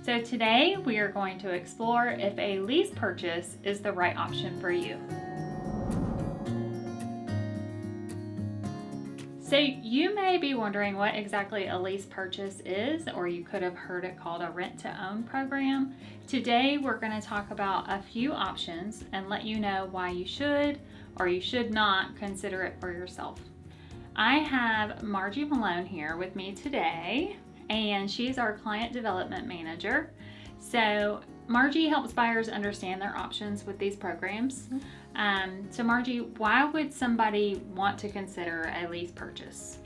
So today we are going to explore if a lease purchase is the right option for you. So you may be wondering what exactly a lease purchase is, or you could have heard it called a rent-to-own program. Today we're going to talk about a few options and let you know why you should or you should not consider it for yourself. I have Margie Malone here with me today, and she's our client development manager. So Margie helps buyers understand their options with these programs. So Margie, why would somebody want to consider a lease purchase?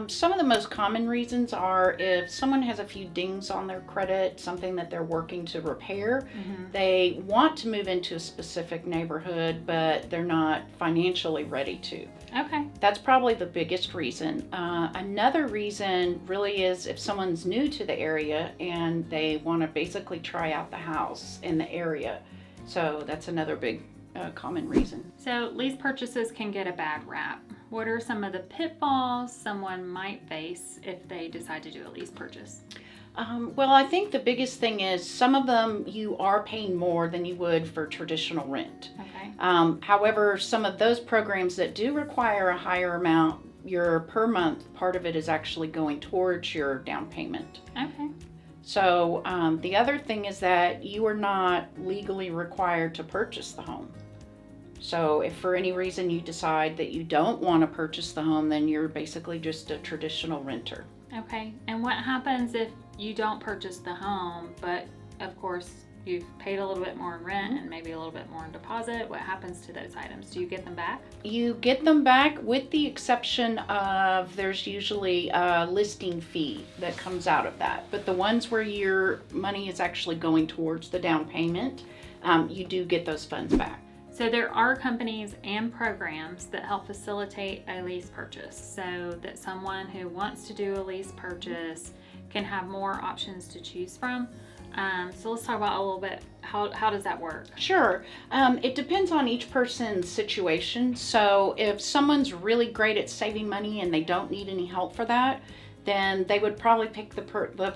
Some of the most common reasons are if someone has a few dings on their credit, something that they're working to repair. They want to move into a specific neighborhood, but they're not financially ready to. Okay. That's probably the biggest reason. Another reason really is if someone's new to the area and they want to basically try out the house in the area. So that's another big common reason. So lease purchases can get a bad rap. What are some of the pitfalls someone might face if they decide to do a lease purchase? Well, I think the biggest thing is some of them you are paying more than you would for traditional rent. Okay. However, some of those programs that do require a higher amount, your per month part of it is actually going towards your down payment. Okay. So the other thing is that you are not legally required to purchase the home. So if for any reason you decide that you don't want to purchase the home, then you're basically just a traditional renter. Okay. And what happens if you don't purchase the home, but of course you've paid a little bit more in rent and maybe a little bit more in deposit? What happens to those items? Do you get them back? You get them back with the exception of there's usually a listing fee that comes out of that. But the ones where your money is actually going towards the down payment, you do get those funds back. So there are companies and programs that help facilitate a lease purchase so that someone who wants to do a lease purchase can have more options to choose from. So let's talk about a little bit, how does that work? Sure. It depends on each person's situation. So if someone's really great at saving money and they don't need any help for that, then they would probably pick the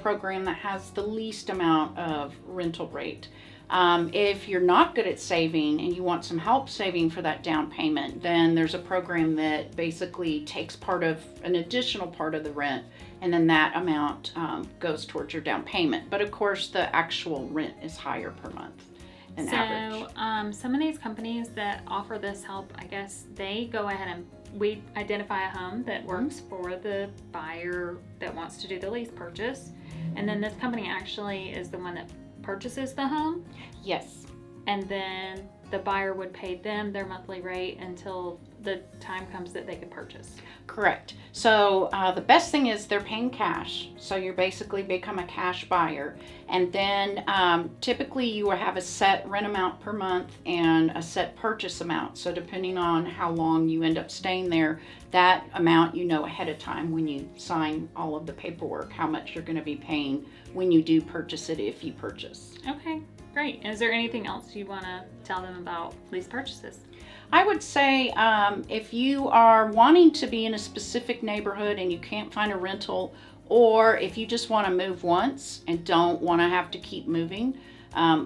program that has the least amount of rental rate. If you're not good at saving and you want some help saving for that down payment, then there's a program that basically takes an additional part of the rent, and then that amount goes towards your down payment. But of course, the actual rent is higher per month than average. Some of these companies that offer this help, I guess they go ahead and we identify a home that works for the buyer that wants to do the lease purchase, and then this company actually is the one that purchases the home. Yes. And then the buyer would pay them their monthly rate until the time comes that they could purchase. Correct. So the best thing is they're paying cash. So you basically become a cash buyer. And then typically you will have a set rent amount per month and a set purchase amount. So depending on how long you end up staying there, that amount you know ahead of time when you sign all of the paperwork, how much you're going to be paying when you do purchase it, if you purchase. Okay, great. Is there anything else you want to tell them about lease purchases? I would say if you are wanting to be in a specific neighborhood and you can't find a rental, or if you just want to move once and don't want to have to keep moving,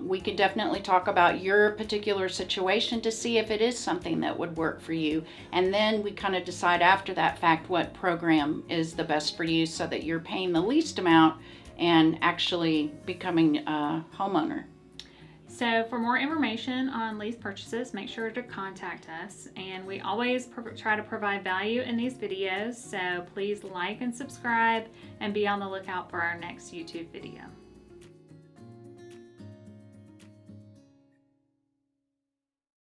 we can definitely talk about your particular situation to see if it is something that would work for you. And then we kind of decide after that fact what program is the best for you so that you're paying the least amount and actually becoming a homeowner. So for more information on lease purchases, make sure to contact us. And we always try to provide value in these videos. So please like and subscribe and be on the lookout for our next YouTube video.